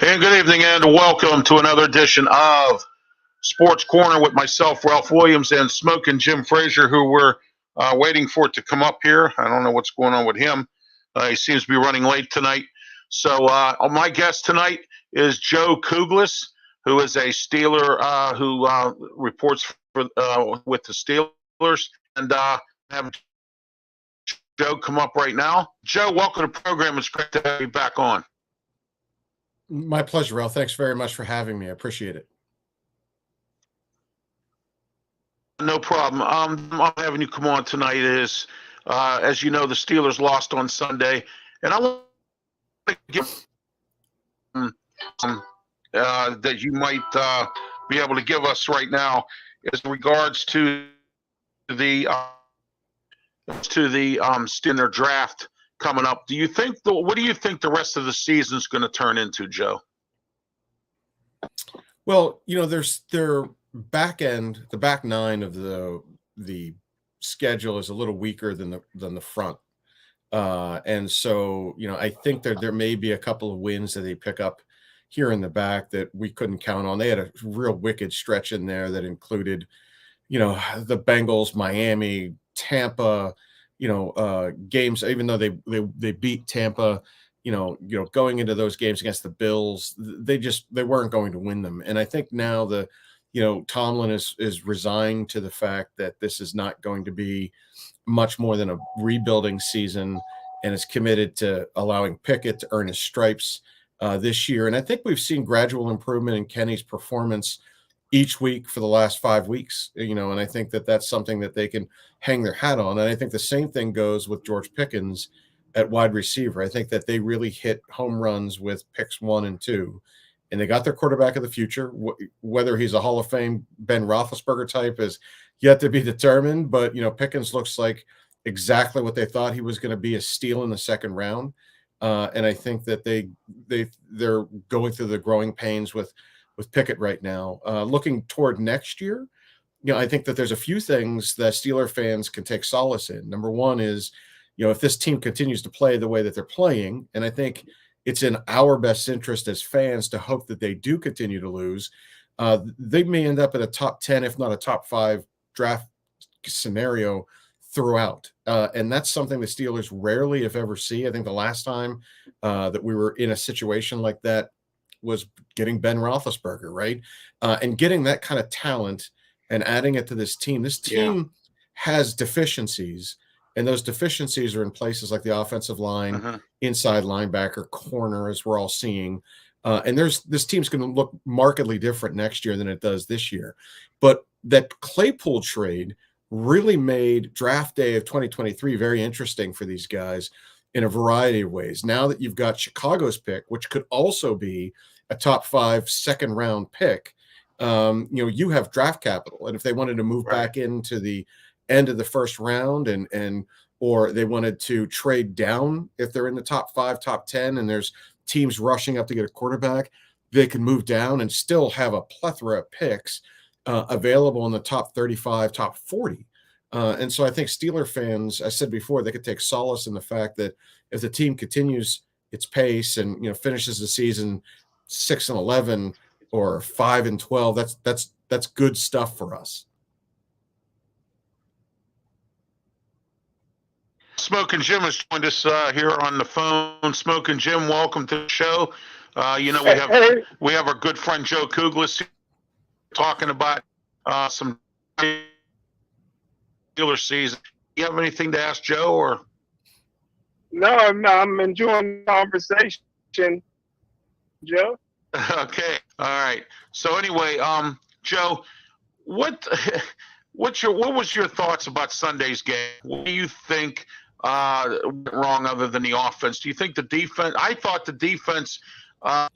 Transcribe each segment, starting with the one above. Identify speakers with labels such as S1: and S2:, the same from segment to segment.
S1: And good evening and welcome to another edition of Sports Corner with myself, Ralph Williams, and Smokin Jim Frazier, who we're waiting for it to come up here. I don't know what's going on with him. He seems to be running late tonight. So my guest tonight is Joe KUKLIS, who is a Steeler who reports with the Steelers. And have Joe come up right now. Joe, welcome to the program. It's great to have you back on.
S2: My pleasure, Ralph. Thanks very much for having me. I appreciate it.
S1: No problem. I'm having you come on tonight is, as you know, the Steelers lost on Sunday. And I want to give that you might be able to give us right now is in regards to the Steeler draft coming up. What do you think the rest of the season is going to turn into, Joe?
S2: Well, there's their back end, the back nine of the schedule is a little weaker than the front. And so, I think there may be a couple of wins that they pick up here in the back that we couldn't count on. They had a real wicked stretch in there that included, the Bengals, Miami, Tampa, games, even though they beat Tampa, going into those games against the Bills, they weren't going to win them. And I think now Tomlin is resigned to the fact that this is not going to be much more than a rebuilding season, and is committed to allowing Pickett to earn his stripes this year. And I think we've seen gradual improvement in Kenny's performance each week for the last 5 weeks, and I think that that's something that they can hang their hat on. And I think the same thing goes with George Pickens at wide receiver. I think that they really hit home runs with picks 1 and 2, and they got their quarterback of the future. Whether he's a Hall of Fame Ben Roethlisberger type is yet to be determined, but Pickens looks like exactly what they thought he was going to be, a steal in the second round. And I think that they're going through the growing pains with Pickett right now. Looking toward next year, I think that there's a few things that Steeler fans can take solace in. Number one is, if this team continues to play the way that they're playing, and I think it's in our best interest as fans to hope that they do continue to lose, they may end up at a top 10, if not a top 5 draft scenario throughout. And that's something the Steelers rarely, if ever, see. I think the last time that we were in a situation like that was getting Ben Roethlisberger, right? And getting that kind of talent and adding it to this team. This team has deficiencies, and those deficiencies are in places like the offensive line, inside linebacker, corner, as we're all seeing. And this team's going to look markedly different next year than it does this year. But that Claypool trade really made draft day of 2023 very interesting for these guys in a variety of ways. Now that you've got Chicago's pick, which could also be a top 5 second round pick, you have draft capital. And if they wanted to move back into the end of the first round or they wanted to trade down, if they're in the top 5, top 10, and there's teams rushing up to get a quarterback, they can move down and still have a plethora of picks available in the top 35, top 40. And so I think Steeler fans, I said before, they could take solace in the fact that if the team continues its pace and finishes the season 6-11 or 5-12, that's good stuff for us.
S1: Smokin Jim has joined us here on the phone. Smokin Jim, welcome to the show. We have our good friend Joe KUKLIS talking about some Steelers season. You have anything to ask Joe, or?
S3: No, I'm enjoying the conversation, Joe.
S1: Okay, all right. So anyway, Joe, what was your thoughts about Sunday's game? What do you think went wrong other than the offense? Do you think the defense? I thought the defense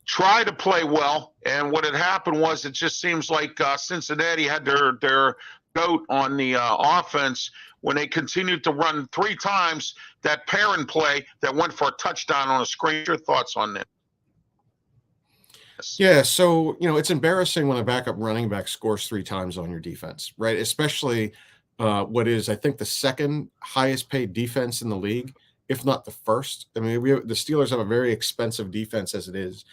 S1: tried to play well, and what had happened was it just seems like Cincinnati had their goat on the offense when they continued to run 3 times that parent play that went for a touchdown on a screen. Your thoughts on that?
S2: Yeah, so it's embarrassing when a backup running back scores 3 times on your defense, right? Especially what is, I think, the second highest paid defense in the league, if not the first. I mean, the Steelers have a very expensive defense as it is.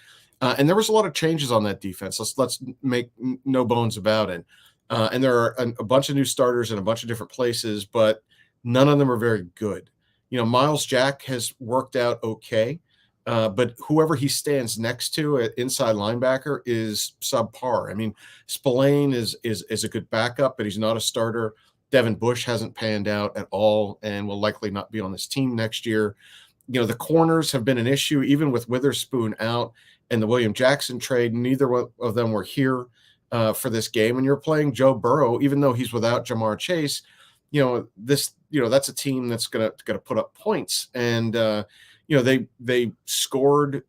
S2: And there was a lot of changes on that defense. Let's make no bones about it. And there are a bunch of new starters in a bunch of different places, but none of them are very good. Miles Jack has worked out okay, but whoever he stands next to at inside linebacker is subpar. I mean, Spillane is a good backup, but he's not a starter. Devin Bush hasn't panned out at all and will likely not be on this team next year. The corners have been an issue, even with Witherspoon out and the William Jackson trade. Neither of them were here for this game. And you're playing Joe Burrow, even though he's without Jamar Chase. That's a team that's gonna put up points. And they scored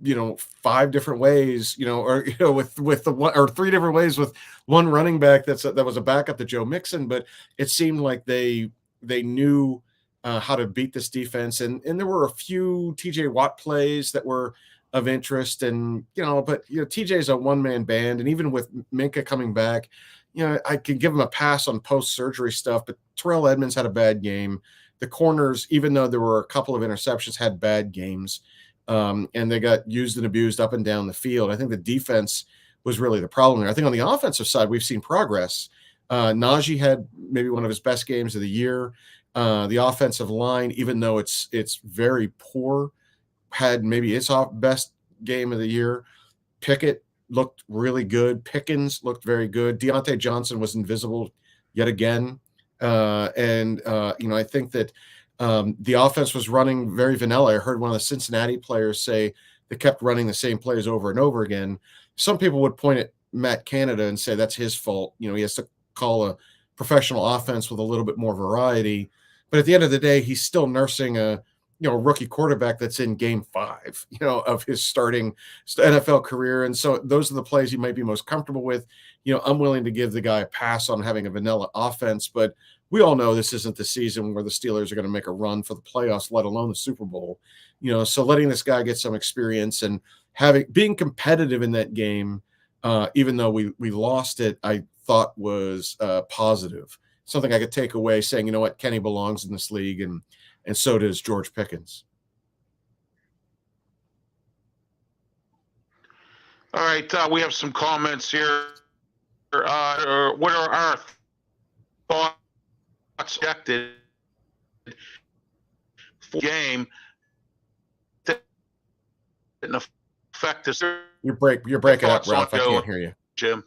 S2: 5 different ways, with the one or 3 different ways with one running back that was a backup to Joe Mixon. But it seemed like they knew how to beat this defense, and there were a few TJ Watt plays that were of interest, and but TJ's a one-man band, and even with Minka coming back, I can give him a pass on post-surgery stuff, but Terrell Edmonds had a bad game. The corners, even though there were a couple of interceptions, had bad games, and they got used and abused up and down the field. I think the defense was really the problem there. I think on the offensive side, we've seen progress. Najee had maybe one of his best games of the year. The offensive line, even though it's very poor, had maybe its best game of the year. Pickett looked really good. Pickens looked very good. Deontay Johnson was invisible yet again. I think that the offense was running very vanilla. I heard one of the Cincinnati players say they kept running the same plays over and over again. Some people would point at Matt Canada and say that's his fault. He has to call a professional offense with a little bit more variety. But at the end of the day, he's still nursing a rookie quarterback that's in game 5, of his starting NFL career. And so those are the plays he might be most comfortable with. I'm willing to give the guy a pass on having a vanilla offense, but we all know this isn't the season where the Steelers are going to make a run for the playoffs, let alone the Super Bowl. So letting this guy get some experience and being competitive in that game, even though we lost it, I thought was positive. Something I could take away saying, Kenny belongs in this league, and so does George Pickens.
S1: All right, we have some comments here. What are our thoughts projected for the game that didn't affect us?
S2: You're breaking up, Ralph. I can't hear you.
S1: Jim.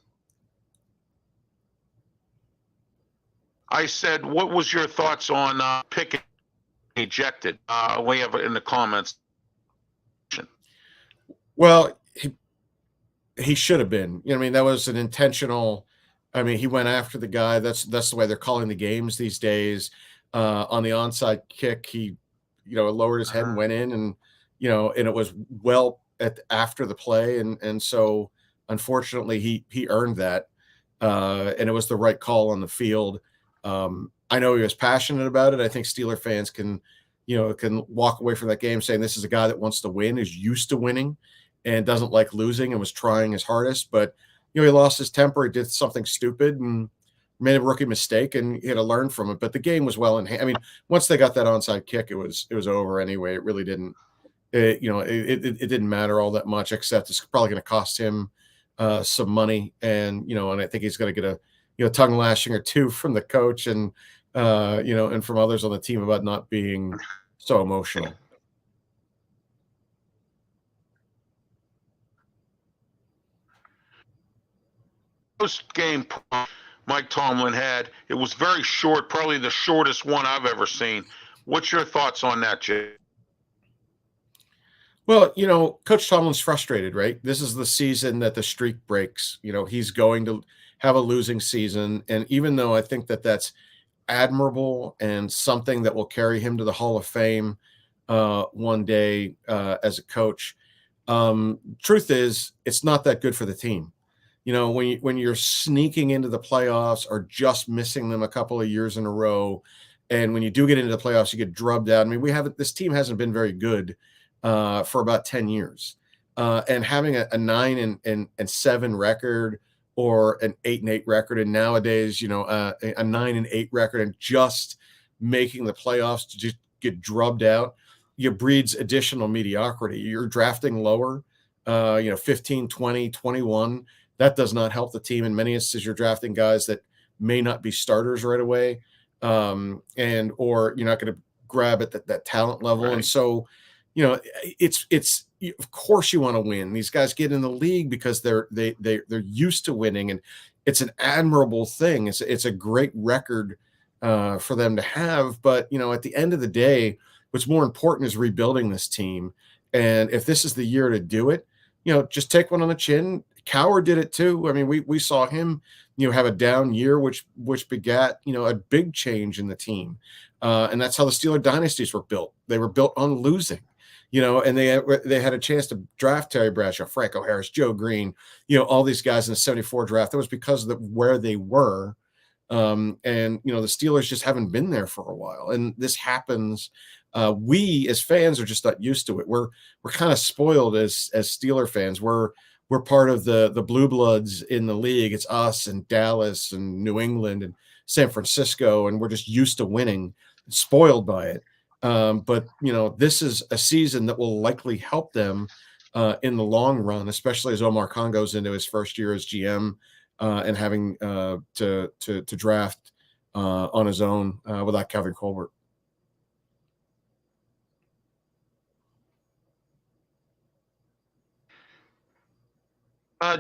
S1: I said, what was your thoughts on Pickett ejected? We have it in the comments.
S2: Well, he should have been. That was an intentional. He went after the guy. That's the way they're calling the games these days. On the onside kick, he, lowered his head and went in, and and it was well after the play, and so unfortunately he earned that, and it was the right call on the field. I know he was passionate about it. I think Steeler fans can walk away from that game saying this is a guy that wants to win, is used to winning, and doesn't like losing, and was trying his hardest. But he lost his temper. He did something stupid and made a rookie mistake, and he had to learn from it. But the game was well in hand. Once they got that onside kick, it was over anyway. It really didn't. It didn't matter all that much, except it's probably going to cost him some money, and and I think he's going to get a tongue lashing or two from the coach and and from others on the team about not being so emotional.
S1: Post game Mike Tomlin had, it was very short, probably the shortest one I've ever seen. What's your thoughts on that, Jay?
S2: Well, Coach Tomlin's frustrated, right? This is the season that the streak breaks. He's going to have a losing season. And even though I think that that's admirable and something that will carry him to the Hall of Fame one day as a coach, truth is it's not that good for the team. When you're sneaking into the playoffs or just missing them a couple of years in a row, and when you do get into the playoffs, you get drubbed out. This team hasn't been very good for about 10 years. And having a 9-7 record or an 8-8 record, and nowadays, a 9-8 record, and just making the playoffs to just get drubbed out, breeds additional mediocrity. You're drafting lower. 15, 20, 21. That does not help the team. In many instances, you're drafting guys that may not be starters right away, and or you're not going to grab at that talent level.
S1: Right.
S2: And so, it's of course you want to win. These guys get in the league because they're used to winning, and it's an admirable thing. It's a great record for them to have. But at the end of the day, what's more important is rebuilding this team. And if this is the year to do it, just take one on the chin. Cowher did it too. I mean, we saw him, have a down year, which begat, a big change in the team. And that's how the Steeler dynasties were built. They were built on losing, and they had a chance to draft Terry Bradshaw, Franco Harris, Joe Green, all these guys in the 74 draft. That was because of where they were. And the Steelers just haven't been there for a while. And this happens. We as fans are just not used to it. We're kind of spoiled as Steeler fans. We're part of the blue bloods in the league. It's us and Dallas and New England and San Francisco, and we're just used to winning, spoiled by it. But this is a season that will likely help them in the long run, especially as Omar Khan goes into his first year as GM and having to draft on his own without Kevin Colbert.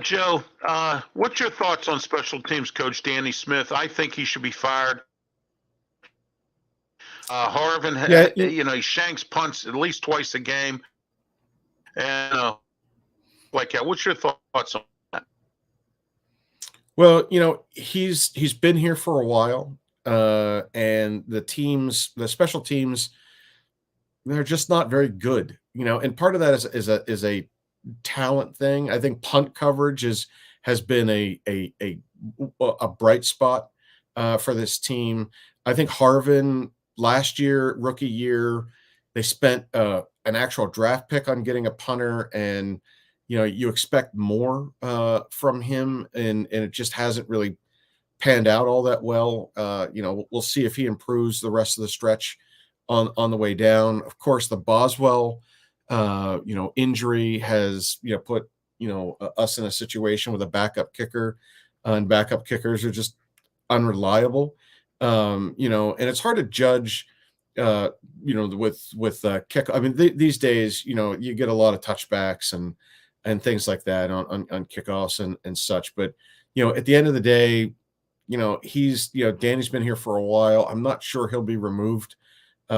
S1: Joe, what's your thoughts on special teams coach Danny Smith? I think he should be fired. Harvin, he shanks punts at least twice a game. And what's your thoughts on that?
S2: Well, he's been here for a while, and the special teams, they're just not very good, and part of that is a talent thing. I think punt coverage has been a bright spot for this team. I think Harvin last year, rookie year, they spent an actual draft pick on getting a punter, and you expect more from him, and it just hasn't really panned out all that well. We'll see if he improves the rest of the stretch on the way down. Of course, the Boswell injury has put us in a situation with a backup kicker, and backup kickers are just unreliable. And it's hard to judge with kick. I mean, these days, you get a lot of touchbacks and things like that on kickoffs and such. But at the end of the day, he's Danny's been here for a while. I'm not sure he'll be removed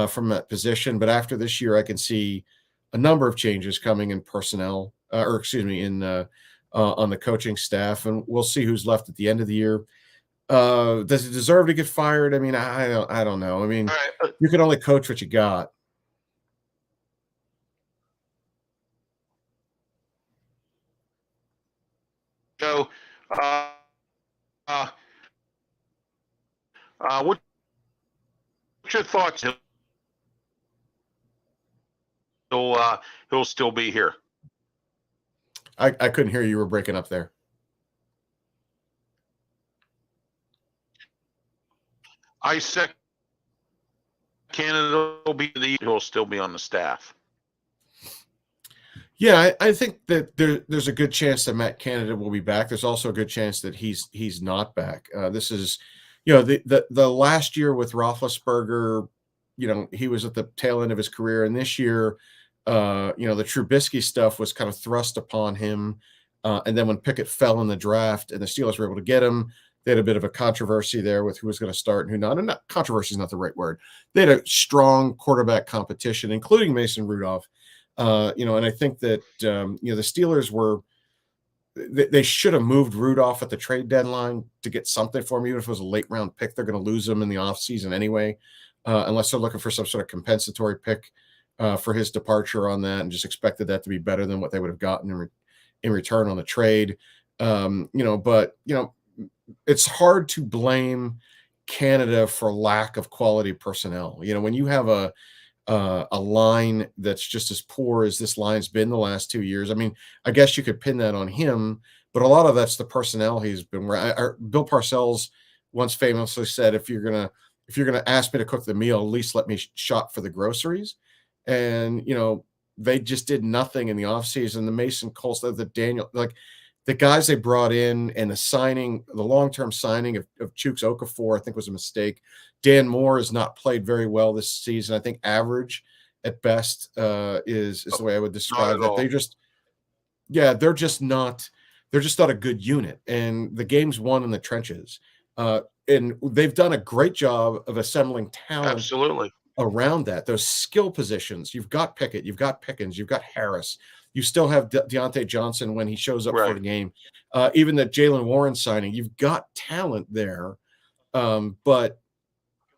S2: from that position, but after this year, I can see a number of changes coming in personnel, on the coaching staff, and we'll see who's left at the end of the year. Does he deserve to get fired? I mean, I don't know. I mean,
S1: right.
S2: You can only coach what you got.
S1: So, what's your thoughts? He'll still be here.
S2: I couldn't hear you. You were breaking up there.
S1: I said Canada he'll still be on the staff.
S2: Yeah, I think that there's a good chance that Matt Canada will be back. There's also a good chance that he's not back. This is, the last year with Roethlisberger, he was at the tail end of his career, and this year, the Trubisky stuff was kind of thrust upon him. And then when Pickett fell in the draft and the Steelers were able to get him, they had a bit of a controversy there with who was going to start and who not. And not controversy is not the right word. They had a strong quarterback competition, including Mason Rudolph. And I think that, the Steelers they should have moved Rudolph at the trade deadline to get something for him. Even if it was a late round pick, they're going to lose him in the offseason anyway, unless they're looking for some sort of compensatory pick for his departure on that, and just expected that to be better than what they would have gotten in return on the trade. But it's hard to blame Canada for lack of quality personnel. When you have a line that's just as poor as this line's been the last 2 years, I mean, I guess you could pin that on him, but a lot of that's the personnel he's been wearing. Bill Parcells once famously said, if you're gonna ask me to cook the meal, at least let me shop for the groceries. And they just did nothing in the offseason. The Mason Colston, the Daniel, like the guys they brought in, and the long-term signing of Chooks Okafor, I think was a mistake. Dan Moore has not played very well this season. I think average at best is the way I would describe that. They're just not a good unit, and the game's won in the trenches. And they've done a great job of assembling talent
S1: Absolutely.
S2: around that. Those skill positions, you've got Pickett, you've got Pickens, you've got Harris. You still have Deontay Johnson when he shows up for the game. Even the Jalen Warren signing, you've got talent there. But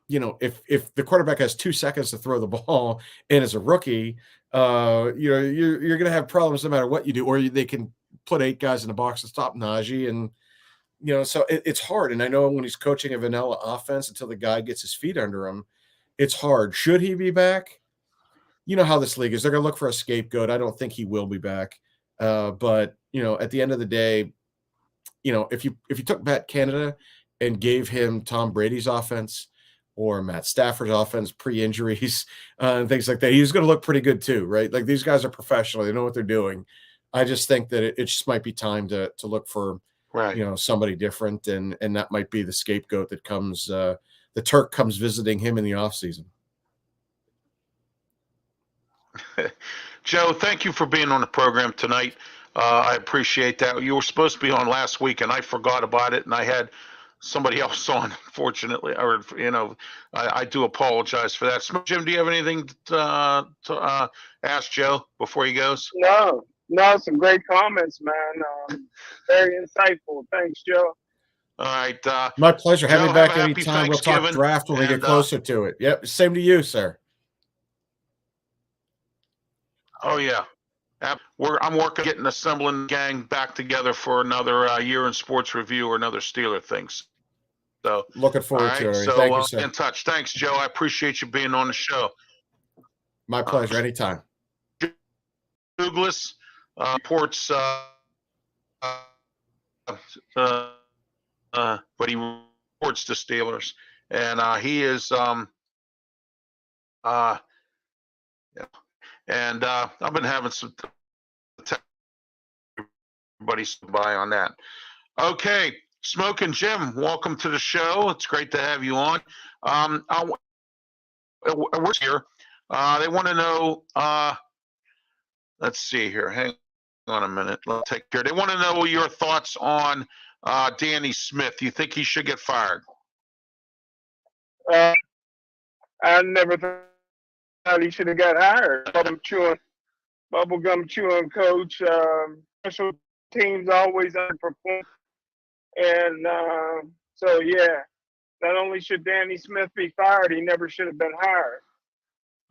S2: if the quarterback has 2 seconds to throw the ball and is a rookie, you're going to have problems no matter what you do. Or they can put 8 guys in the box to stop Najee, and so it's hard. And I know when he's coaching a vanilla offense until the guy gets his feet under him, it's hard. Should he be back? You know how this league is. They're going to look for a scapegoat. I don't think he will be back. But at the end of the day, if you took Matt Canada and gave him Tom Brady's offense or Matt Stafford's offense pre-injuries and things like that, he's going to look pretty good too, right? Like, these guys are professional. They know what they're doing. I just think that it just might be time to look for somebody different, and that might be the scapegoat that comes. The Turk comes visiting him in the offseason.
S1: Joe, thank you for being on the program tonight. I appreciate that. You were supposed to be on last week, and I forgot about it, and I had somebody else on, fortunately. Or I do apologize for that. Jim, do you have anything to ask Joe before he goes?
S3: No, some great comments, man. Very insightful. Thanks, Joe.
S1: All right.
S2: My pleasure. Have me back
S1: happy
S2: anytime. We'll talk draft when we get closer to it. Yep. Same to you, sir.
S1: Oh, yeah. I'm working, getting assembling the gang back together for another year in sports review or another Steeler things. So
S2: looking forward to it.
S1: So
S2: thank you, sir.
S1: In touch. Thanks, Joe. I appreciate you being on the show.
S2: My pleasure. Anytime.
S1: KUKLIS reports, but he reports to Steelers, and he is and I've been having some buddies by on that. Okay, Smokin Jim, welcome to the show. It's great to have you on. We're here. They want to know. Let's see here. Hang on a minute. Let's take care. They want to know your thoughts on Danny Smith. You think he should get fired?
S3: I never thought he should have got hired. Bubblegum chewing coach. Special teams always underperform. And so, yeah, not only should Danny Smith be fired, he never should have been hired.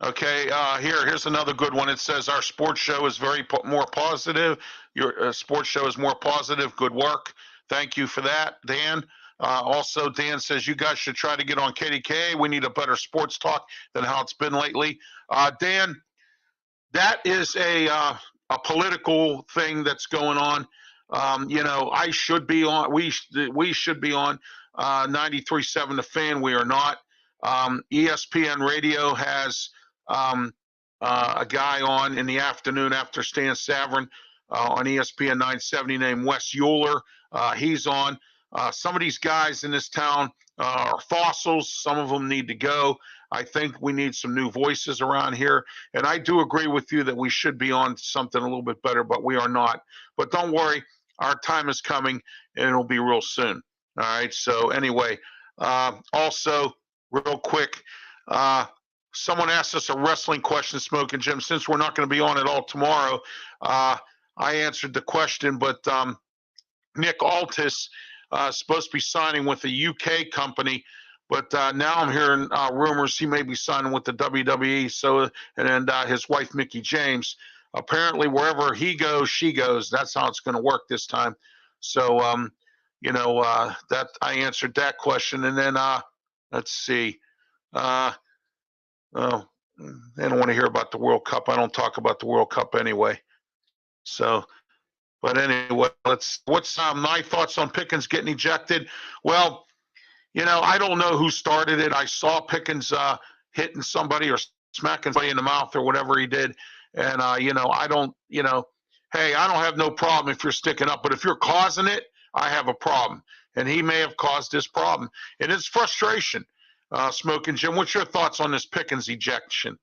S1: Okay, here's another good one. It says our sports show is more positive. Your sports show is more positive. Good work. Thank you for that, Dan. Also, Dan says you guys should try to get on KDK. We need a better sports talk than how it's been lately. Dan, that is a political thing that's going on. I should be on. We should be on 93.7 The Fan. We are not. ESPN Radio has a guy on in the afternoon after Stan Savran on ESPN 970 named Wes Euler. He's on. Some of these guys in this town are fossils. Some of them need to go. I think we need some new voices around here. And I do agree with you that we should be on something a little bit better, but we are not. But don't worry, our time is coming, and it'll be real soon. All right, so anyway, also, real quick, someone asked us a wrestling question, Smokin Jim. Since we're not going to be on at all tomorrow, I answered the question, but Nick Aldis supposed to be signing with a UK company, but now I'm hearing rumors he may be signing with the WWE. So, and his wife Mickey James. Apparently, wherever he goes, she goes. That's how it's going to work this time. So, that I answered that question, and then let's see. Oh, they don't want to hear about the World Cup. I don't talk about the World Cup anyway. So. But anyway, what's my thoughts on Pickens getting ejected? Well, I don't know who started it. I saw Pickens hitting somebody or smacking somebody in the mouth or whatever he did, And I don't, hey, I don't have no problem if you're sticking up, but if you're causing it, I have a problem. And he may have caused this problem, and it's frustration. Smokin' Jim, what's your thoughts on this Pickens ejection?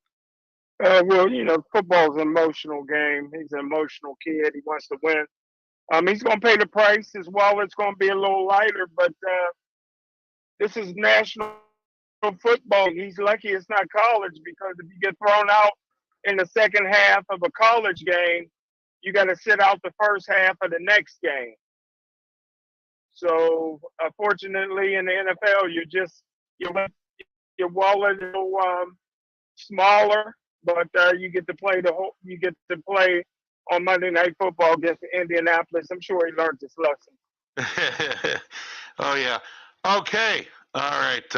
S3: Well, football's an emotional game. He's an emotional kid. He wants to win. He's going to pay the price. His wallet's going to be a little lighter, but this is national football. He's lucky it's not college, because if you get thrown out in the second half of a college game, you got to sit out the first half of the next game. So, fortunately, in the NFL, your wallet is a little smaller, but you get to play on Monday Night Football against Indianapolis. I'm sure he learned his lesson.
S1: Oh yeah. Okay. All right.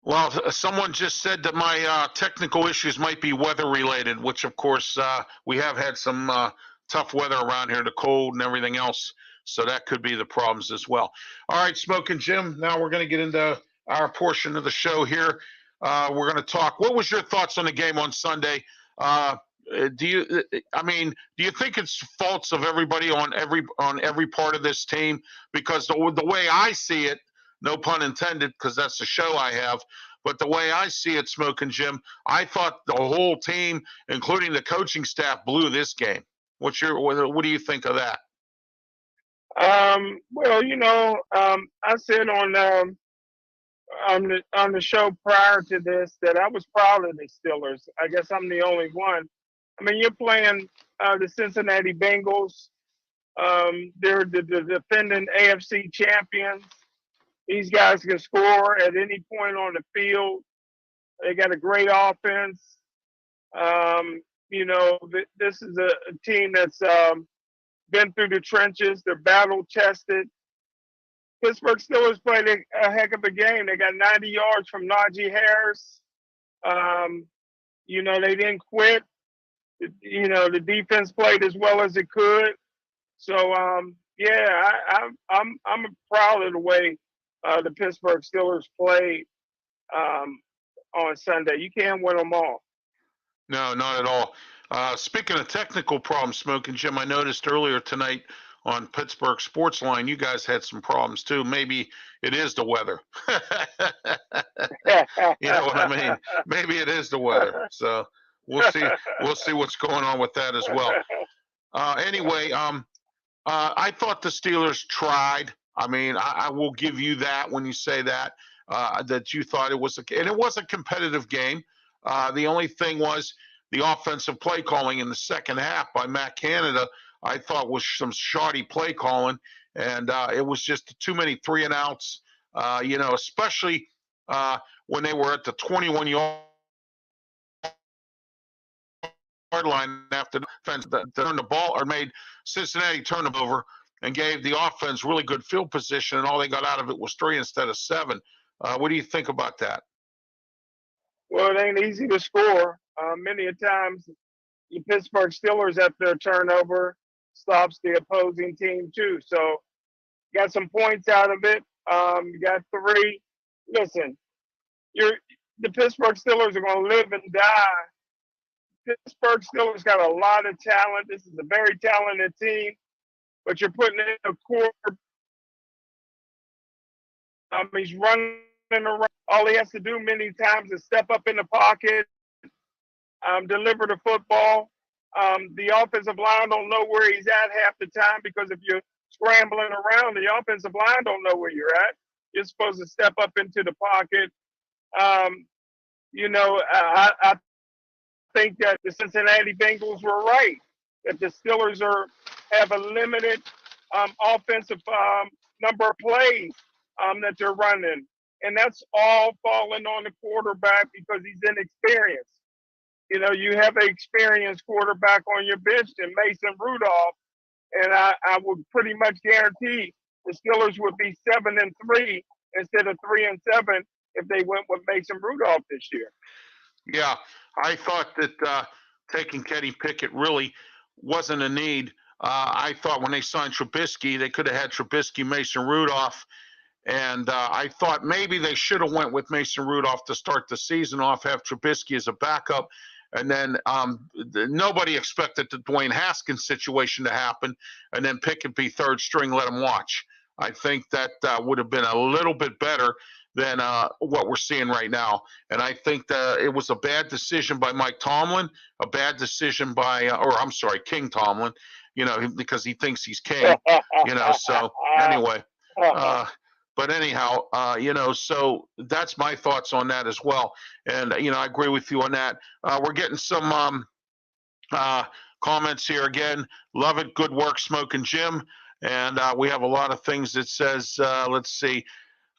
S1: Well, someone just said that my technical issues might be weather related, which of course we have had some tough weather around here, the cold and everything else. So that could be the problems as well. All right, Smokin' Jim. Now we're going to get into our portion of the show here. We're going to talk. What was your thoughts on the game on Sunday? Do you think it's faults of everybody on every part of this team? Because the way I see it, no pun intended, because that's the show I have, but the way I see it, Smokin' Jim, I thought the whole team, including the coaching staff, blew this game. What do you think of that?
S3: Well, I said on the show prior to this that I was proud of the Steelers. I guess I'm the only one. I mean, you're playing the Cincinnati Bengals. They're the defending AFC champions. These guys can score at any point on the field. They got a great offense. This is a team that's been through the trenches. They're battle tested. Pittsburgh Steelers played a heck of a game. They got 90 yards from Najee Harris. They didn't quit. The defense played as well as it could. So, I'm proud of the way the Pittsburgh Steelers played on Sunday. You can't win them all.
S1: No, not at all. Speaking of technical problems, Smokin' Jim, I noticed earlier tonight on Pittsburgh Sports Line, you guys had some problems too. Maybe it is the weather. You know what I mean? Maybe it is the weather. So we'll see. We'll see what's going on with that as well. Anyway, I thought the Steelers tried. I mean, I will give you that when you say that you thought it was and it was a competitive game. The only thing was the offensive play calling in the second half by Matt Canada, I thought was some shoddy play calling, and it was just too many 3-and-outs, especially when they were at the 21-yard line after the defense turned the ball or made Cincinnati turn them over and gave the offense really good field position, and all they got out of it was 3 instead of 7. What do you think about that?
S3: Well, it ain't easy to score. Many a times, the Pittsburgh Steelers, after a turnover, stops the opposing team too. So, got some points out of it. You got 3. Listen, the Pittsburgh Steelers are going to live and die. Pittsburgh Steelers got a lot of talent. This is a very talented team, but you're putting in a core. He's running around. All he has to do many times is step up in the pocket, deliver the football. The offensive line don't know where he's at half the time, because if you're scrambling around, the offensive line don't know where you're at. You're supposed to step up into the pocket. I think that the Cincinnati Bengals were right, that the Steelers have a limited offensive number of plays that they're running. And that's all falling on the quarterback because he's inexperienced. You have an experienced quarterback on your bench in Mason Rudolph, and I would pretty much guarantee the Steelers would be 7-3 instead of 3-7 if they went with Mason Rudolph this year.
S1: Yeah, I thought that taking Kenny Pickett really wasn't a need. I thought when they signed Trubisky, they could have had Trubisky, Mason Rudolph, and I thought maybe they should have went with Mason Rudolph to start the season off, have Trubisky as a backup, and then nobody expected the Dwayne Haskins situation to happen, and then pick and be third string, let him watch. I think that would have been a little bit better than what we're seeing right now. And I think that it was a bad decision by Mike Tomlin, a bad decision by, or I'm sorry, King Tomlin, because he thinks he's king, so anyway. But anyhow, so that's my thoughts on that as well. And, I agree with you on that. We're getting some comments here again. Love it. Good work, Smokin' Jim. And we have a lot of things that says, let's see,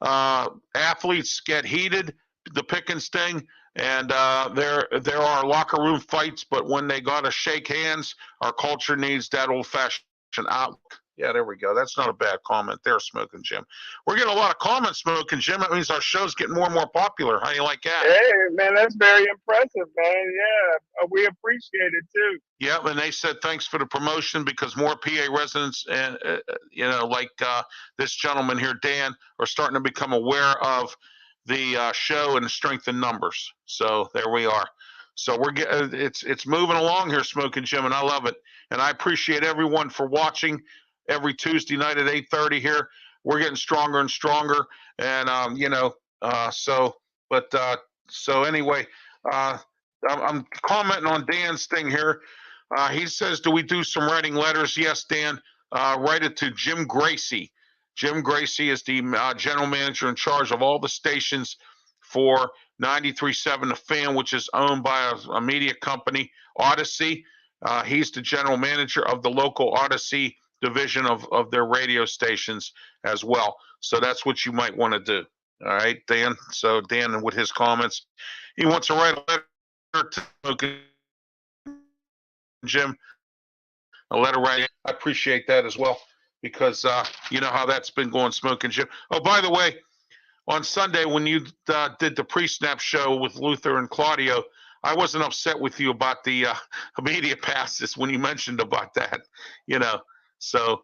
S1: athletes get heated, the Pickens thing, and there are locker room fights, but when they got to shake hands, our culture needs that old-fashioned outlook. Yeah, there we go. That's not a bad comment there, Smokin' Jim. We're getting a lot of comments, Smokin' Jim. That means our show's getting more and more popular. How do you like that?
S3: Hey, man, that's very impressive, man. Yeah, we appreciate it, too.
S1: Yeah, and they said thanks for the promotion because more PA residents and, like this gentleman here, Dan, are starting to become aware of the show and the strength in numbers. So there we are. So we're getting it's moving along here, Smokin' Jim, and I love it. And I appreciate everyone for watching every Tuesday night at 8:30 here. We're getting stronger and stronger, and so anyway, I'm commenting on Dan's thing here. He says, "Do we do some writing letters?" Yes, Dan. Write it to Jim Gracie. Jim Gracie is the general manager in charge of all the stations for 93.7 The Fan, which is owned by a media company, Odyssey. He's the general manager of the local Odyssey division of their radio stations as well. So that's what you might want to do. All right, Dan. So Dan, with his comments, he wants to write a letter to Jim, a letter writing. I appreciate that as well because you know how that's been going, Smokin' Jim. Oh, by the way, on Sunday when you did the pre-snap show with Luther and Claudio, I wasn't upset with you about the media passes when you mentioned about that, So,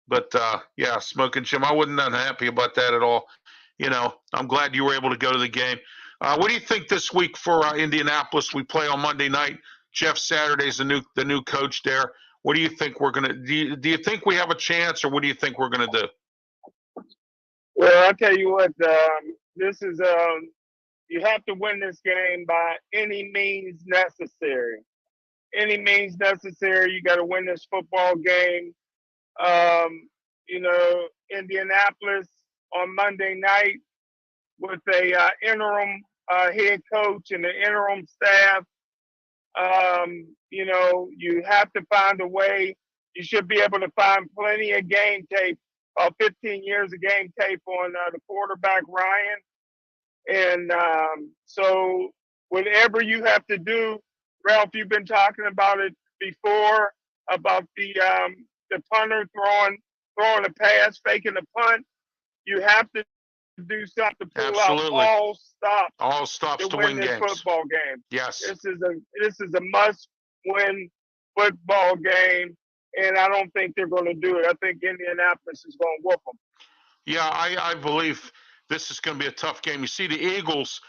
S1: but yeah, Smokin' Jim, I wasn't unhappy about that at all. I'm glad you were able to go to the game. What do you think this week for Indianapolis? We play on Monday night. Jeff Saturday's the new coach there. What do you think we're gonna do? Do you think we have a chance, or what do you think we're gonna do?
S3: Well, I'll tell you what. This is you have to win this game by any means necessary. Any means necessary. You got to win this football game. Indianapolis on Monday night with a interim head coach and the interim staff. You have to find a way. You should be able to find plenty of game tape, 15 years of game tape on the quarterback, Ryan. And so whatever you have to do, Ralph, you've been talking about it before, about the punter throwing a pass, faking a punt. You have to do something to pull
S1: Absolutely.
S3: out
S1: all stops to win
S3: this
S1: games.
S3: football game.
S1: Yes.
S3: This is a must-win football game, and I don't think they're going to do it. I think Indianapolis is going to whoop them.
S1: Yeah, I believe this is going to be a tough game. You see, the Eagles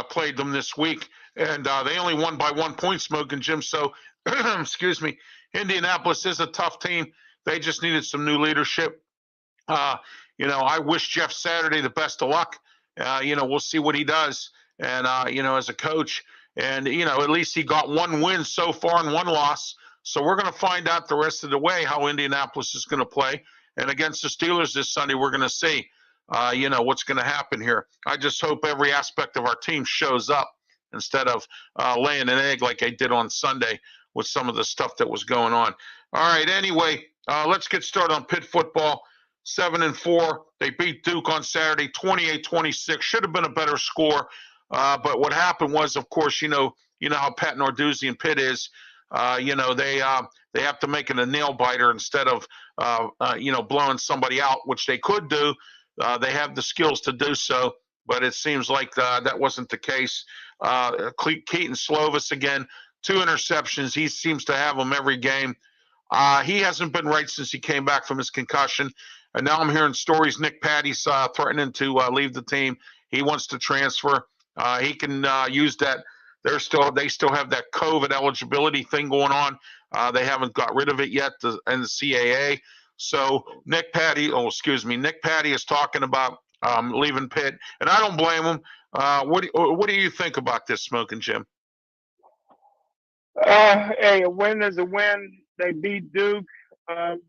S1: played them this week, and they only won by 1 point, Smokin' Jim. So, excuse me, Indianapolis is a tough team. They just needed some new leadership. I wish Jeff Saturday the best of luck. We'll see what he does. And, as a coach, and, at least he got one win so far and one loss. So we're going to find out the rest of the way how Indianapolis is going to play. And against the Steelers this Sunday, we're going to see, what's going to happen here. I just hope every aspect of our team shows up instead of laying an egg like I did on Sunday with some of the stuff that was going on. All right, anyway, let's get started on Pitt football. 7-4. They beat Duke on Saturday, 28-26. Should have been a better score. But what happened was, of course, you know how Pat Narduzzi and Pitt is. They have to make it a nail biter instead of blowing somebody out, which they could do. They have the skills to do so, but it seems like that wasn't the case. Keaton Slovis again, 2 interceptions. He seems to have them every game. He hasn't been right since he came back from his concussion. And now I'm hearing stories Nick Patty's threatening to leave the team. He wants to transfer. He can use that they still have that COVID eligibility thing going on. They haven't got rid of it yet, and the CAA. So Nick Patty is talking about leaving Pitt, and I don't blame him. What do you think about this, Smokin' Jim?
S3: Hey, a win is a win. They beat Duke.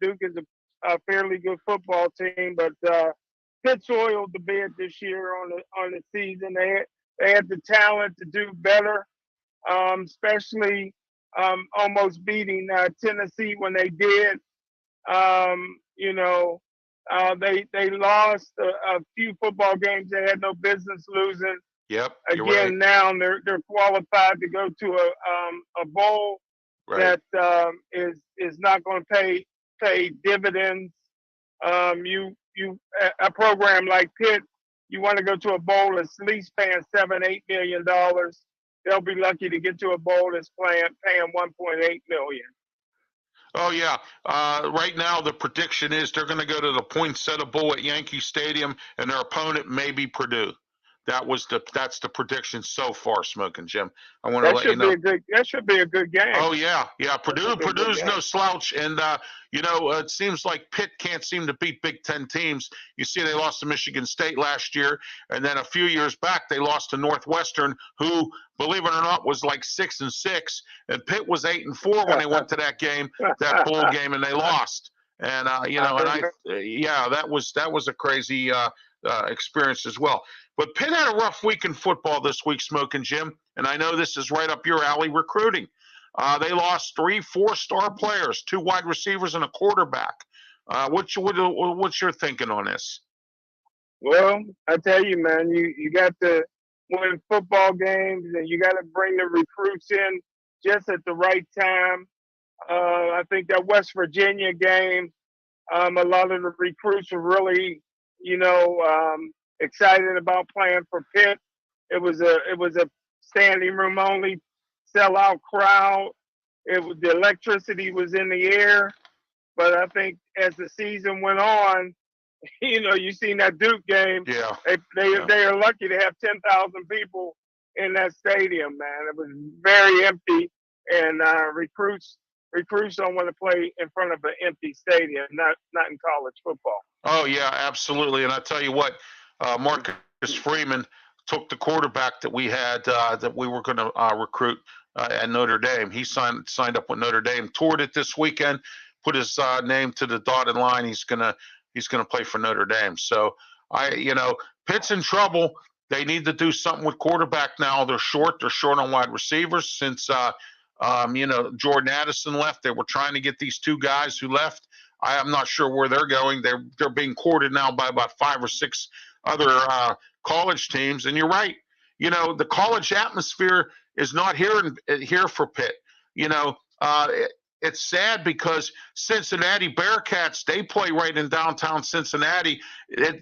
S3: Duke is a fairly good football team, but Pitt soiled the bed this year on the season. They had the talent to do better, especially almost beating Tennessee when they did. You know, they lost a few football games they had no business losing.
S1: Yep.
S3: Again,
S1: right.
S3: now they're qualified to go to a bowl
S1: Right.
S3: that is not going to pay dividends. A program like Pitt, you want to go to a bowl that's at least paying $7-8 million. They'll be lucky to get to a bowl that's paying $1.8 million.
S1: Oh yeah. Right now the prediction is they're going to go to the Poinsettia Bowl at Yankee Stadium, and their opponent may be Purdue. That's the prediction so far, Smokin' Jim. I want to let you know.
S3: That should be a good game.
S1: Oh yeah. Purdue's no slouch, and it seems like Pitt can't seem to beat Big Ten teams. You see, they lost to Michigan State last year, and then a few years back they lost to Northwestern, who, believe it or not, was like 6-6, and Pitt was 8-4 when they went to that bowl game, and they lost. And that was a crazy experience as well. But Pitt had a rough week in football this week, Smokin' Jim, and I know this is right up your alley, recruiting. They lost 3 4-star players, 2 wide receivers, and a quarterback. What's your thinking on this?
S3: Well, I tell you, man, you got to win football games, and you got to bring the recruits in just at the right time. I think that West Virginia game, a lot of the recruits were really, excited about playing for Pitt. It was a standing room only sellout crowd. The electricity was in the air, but I think as the season went on, you seen that Duke game.
S1: Yeah.
S3: They are lucky to have 10,000 people in that stadium, man. It was very empty, and recruits don't want to play in front of an empty stadium, not in college football.
S1: Oh yeah, absolutely. And I tell you what, Marcus Freeman took the quarterback that we had that we were going to recruit at Notre Dame. He signed up with Notre Dame, toured it this weekend, put his name to the dotted line. He's gonna play for Notre Dame. So Pitt's in trouble. They need to do something with quarterback now. They're short on wide receivers since Jordan Addison left. They were trying to get these 2 guys who left. I am not sure where they're going. They're being courted now by about 5 or 6 other college teams. And you're right. The college atmosphere is not here for Pitt. It's sad because Cincinnati Bearcats, they play right in downtown Cincinnati.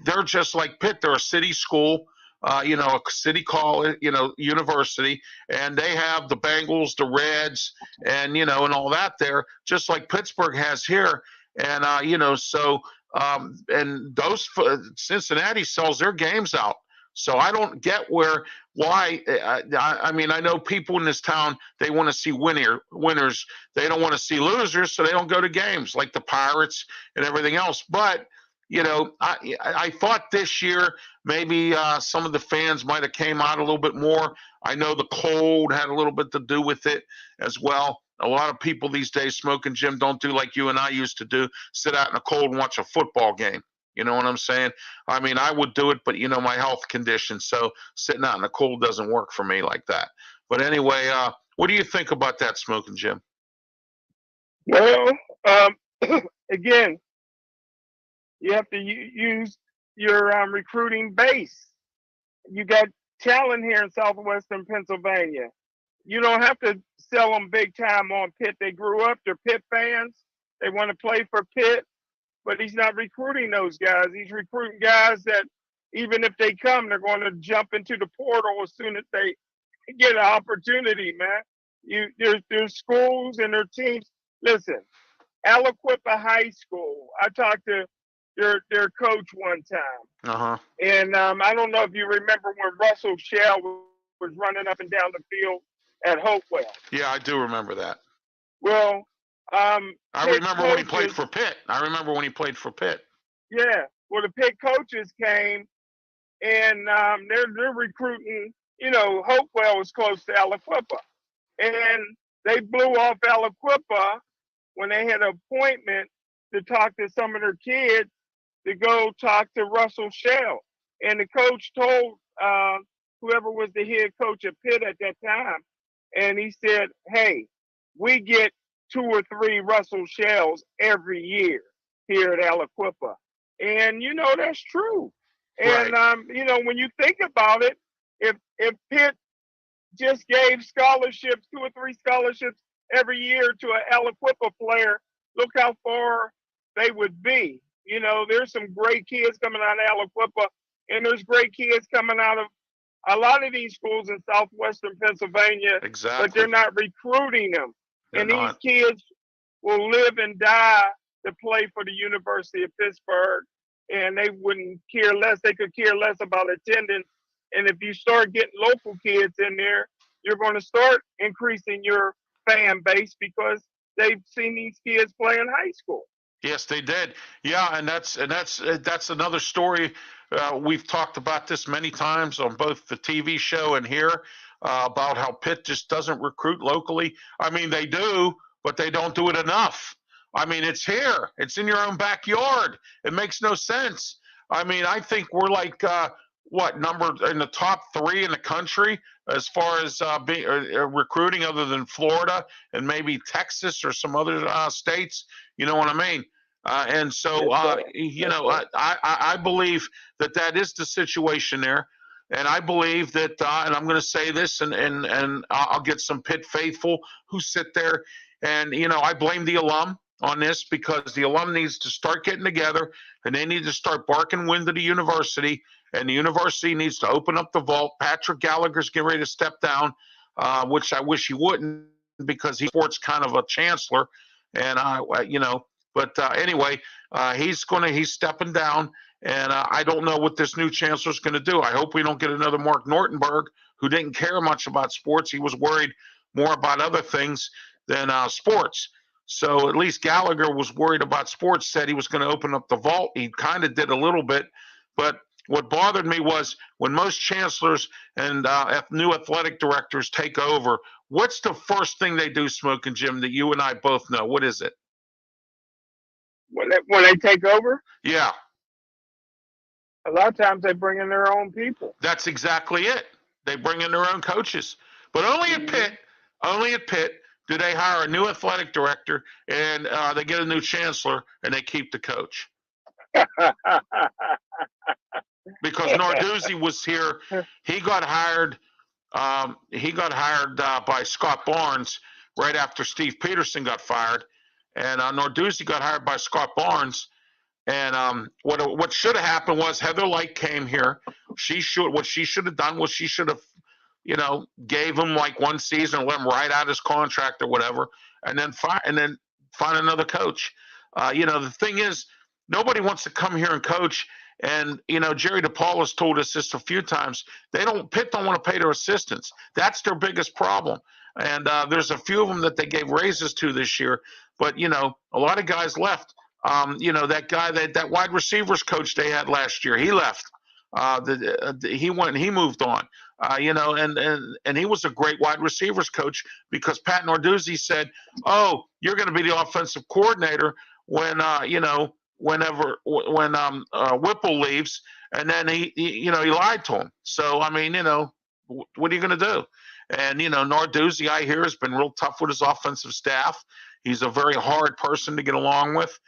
S1: They're just like Pitt. They're a city school, a city college, university, and they have the Bengals, the Reds, and and all that there, just like Pittsburgh has here. And and those Cincinnati sells their games out. So I don't get why. I mean, I know people in this town, they want to see winners. They don't want to see losers, so they don't go to games like the Pirates and everything else. But I thought this year maybe some of the fans might have came out a little bit more. I know the cold had a little bit to do with it as well. A lot of people these days, Smokin' Jim, don't do like you and I used to do, sit out in the cold and watch a football game. You know what I'm saying? I mean, I would do it, but my health condition, so sitting out in the cold doesn't work for me like that. But anyway, what do you think about that, Smokin' Jim?
S3: Well, again, you have to use your recruiting base. You got talent here in southwestern Pennsylvania. You don't have to sell them big time on Pitt. They grew up, they're Pitt fans. They want to play for Pitt, but he's not recruiting those guys. He's recruiting guys that even if they come, they're going to jump into the portal as soon as they get an opportunity, man. There's schools and their teams. Listen, Aliquippa High School, I talked to their coach one time. And I don't know if you remember when Russell Shell was running up and down the field at Hopewell.
S1: Yeah, I do remember that.
S3: Well,
S1: I
S3: Pitt
S1: remember when he played
S3: coaches,
S1: for Pitt. I remember when he played for Pitt.
S3: yeah. Well, the Pitt coaches came and they're recruiting. You know, Hopewell was close to Aliquippa, and they blew off Aliquippa when they had an appointment to talk to some of their kids to go talk to Russell Shell. And the coach told whoever was the head coach at Pitt at that time, and he said, "Hey, we get 2 or 3 Russell Shells every year here at Aliquippa," and you know that's true. And
S1: Right.
S3: you know, when you think about it, if Pitt just gave scholarships, 2 or 3 scholarships every year to an Aliquippa player, look how far they would be. You know, there's some great kids coming out of Aliquippa, and there's great kids coming out of a lot of these schools in southwestern Pennsylvania, but they're
S1: Exactly.
S3: not recruiting them.
S1: They're
S3: And these
S1: not.
S3: kids will live and die to play for the University of Pittsburgh, and they wouldn't care less. They could care less about attendance. And if you start getting local kids in there, you're going to start increasing your fan base because they've seen these kids play in high school.
S1: Yes, they did. Yeah, and that's another story. We've talked about this many times on both the TV show and here about how Pitt just doesn't recruit locally. I mean, they do, but they don't do it enough. I mean, it's here. It's in your own backyard. It makes no sense. I mean, I think we're like what number in the top 3 in the country as far as recruiting, other than Florida and maybe Texas or some other states. You know what I mean? And so, you know, I believe that is the situation there. And I believe that, and I'm going to say this, and I'll get some Pitt faithful who sit there, and you know, I blame the alum on this because the alum needs to start getting together, and they need to start barking wind to the university, and the university needs to open up the vault. Patrick Gallagher's getting ready to step down, which I wish he wouldn't because he's sports kind of a chancellor, and you know. But anyway, he's stepping down, and I don't know what this new chancellor's going to do. I hope we don't get another Mark Nortenberg who didn't care much about sports. He was worried more about other things than sports. So at least Gallagher was worried about sports, said he was going to open up the vault. He kind of did a little bit, but what bothered me was when most chancellors and new athletic directors take over, what's the first thing they do, Smokin' Jim, that you and I both know? What is it?
S3: When they take over,
S1: Yeah,
S3: a lot of times they bring in their own people.
S1: that's exactly it. They bring in their own coaches, but only at Pitt. Only at Pitt do they hire a new athletic director and they get a new chancellor and they keep the coach. Because Narduzzi was here, he got hired. He got hired by Scott Barnes right after Steve Peterson got fired, and Narduzzi got hired by Scott Barnes. And what should have happened was Heather Light came here. What she should have done was she should have, you know, gave him like 1 season, let him ride out his contract or whatever, and then find another coach. You know, the thing is, nobody wants to come here and coach. And you know, Jerry DePaul told us this a few times. Pitt don't want to pay their assistants. That's their biggest problem. And there's a few of them that they gave raises to this year, but you know, a lot of guys left. You know, that guy, that wide receivers coach they had last year, he left. He moved on. You know, and he was a great wide receivers coach because Pat Narduzzi said, "Oh, you're going to be the offensive coordinator when you know, when Whipple leaves," and then he you know, he lied to him. So I mean, you know, what are you going to do? And you know, Narduzzi, I hear, has been real tough with his offensive staff. He's a very hard person to get along with.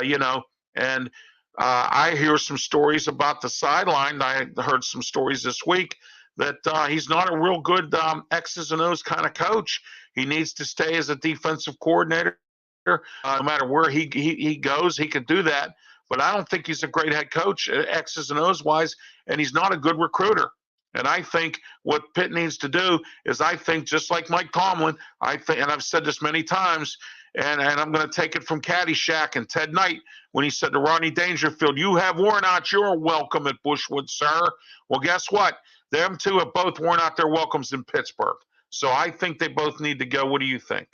S1: You know, and I hear some stories about the sideline. I heard some stories this week that he's not a real good X's and O's kind of coach. He needs to stay as a defensive coordinator. No matter where he goes, he could do that. But I don't think he's a great head coach, X's and O's wise, and he's not a good recruiter. And I think what Pitt needs to do is, I think, just like Mike Tomlin, I think, and I've said this many times, and I'm going to take it from Caddyshack and Ted Knight when he said to Ronnie Dangerfield, "You have worn out your welcome at Bushwood, sir." Well, guess what? Them two have both worn out their welcomes in Pittsburgh. So I think they both need to go. What do you think?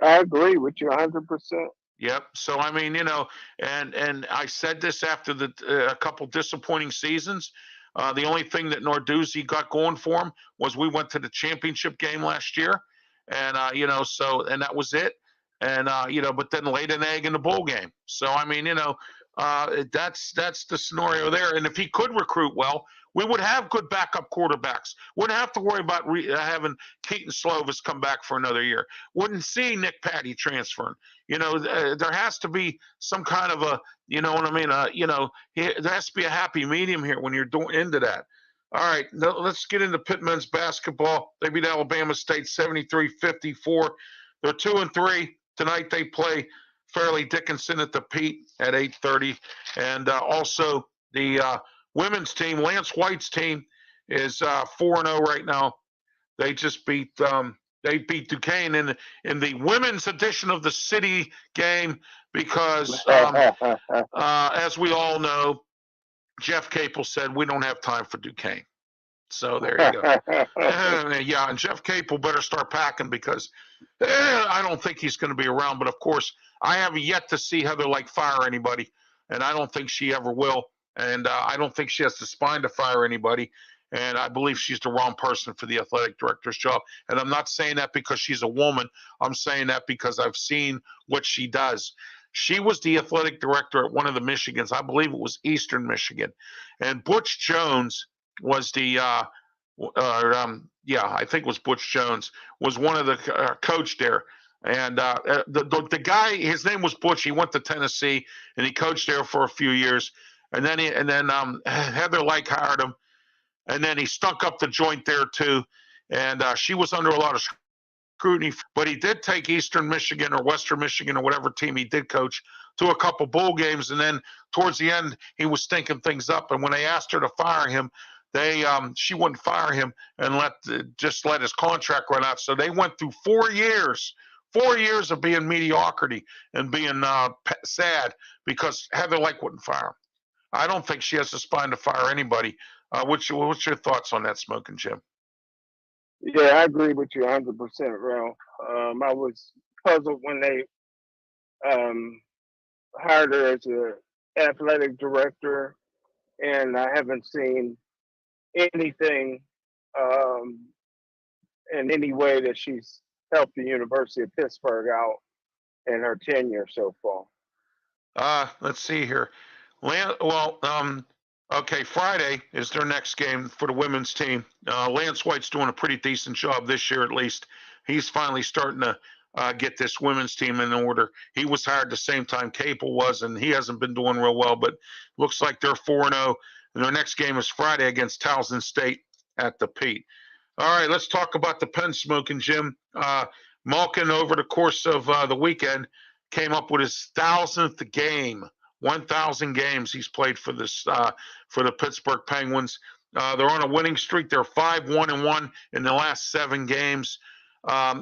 S3: I agree with you 100%.
S1: Yep. So I mean, and I said this after a couple disappointing seasons. The only thing that Narduzzi got going for him was we went to the championship game last year, and so and that was it. And but then laid an egg in the bowl game. So I mean, that's the scenario there. And if he could recruit well, we would have good backup quarterbacks. Wouldn't have to worry about having Keaton Slovis come back for another year. Wouldn't see Nick Patty transferring. There has to be some kind of a, you know what I mean? There has to be a happy medium here when you're doing into that. All right, now let's get into Pitt men's basketball. They beat Alabama State 73-54. They're 2-3 tonight. They play Fairleigh Dickinson at the Pete at 8:30, and also the women's team, Lance White's team, is 4-0 right now. They just beat Duquesne in the women's edition of the city game because, as we all know, Jeff Capel said we don't have time for Duquesne. So there you go. Yeah, and Jeff Capel better start packing because I don't think he's going to be around. But of course, I have yet to see Heather Lyke fire anybody, and I don't think she ever will. And I don't think she has the spine to fire anybody. And I believe she's the wrong person for the athletic director's job. And I'm not saying that because she's a woman. I'm saying that because I've seen what she does. She was the athletic director at one of the Michigans. I believe it was Eastern Michigan. And Butch Jones was the, I think it was Butch Jones, was one of the coach there. And the guy, his name was Butch. He went to Tennessee and he coached there for a few years. And then Heather Lyke hired him. And then he stunk up the joint there too. And she was under a lot of scrutiny, but he did take Eastern Michigan or Western Michigan or whatever team he did coach to a couple bowl games. And then towards the end, he was stinking things up. And when they asked her to fire him, she wouldn't fire him and let his contract run out. So they went through 4 years of being mediocrity and being sad because Heather Lyke wouldn't fire him. I don't think she has the spine to fire anybody. What's your thoughts on that, Smokin' Jim?
S3: Yeah, I agree with you 100%, Ralph. I was puzzled when they hired her as an athletic director, and I haven't seen anything in any way that she's helped the University of Pittsburgh out in her tenure so far.
S1: Let's see here. Okay, Friday is their next game for the women's team. Lance White's doing a pretty decent job this year, at least. He's finally starting to get this women's team in order. He was hired the same time Capel was, and he hasn't been doing real well, but looks like they're 4-0. And their next game is Friday against Towson State at the Pete. All right, let's talk about the Penn Smokin', Jim. Malkin, over the course of the weekend, came up with his 1,000th game. 1,000 games he's played for the Pittsburgh Penguins. They're on a winning streak. They're 5-1-1 in the last 7 games.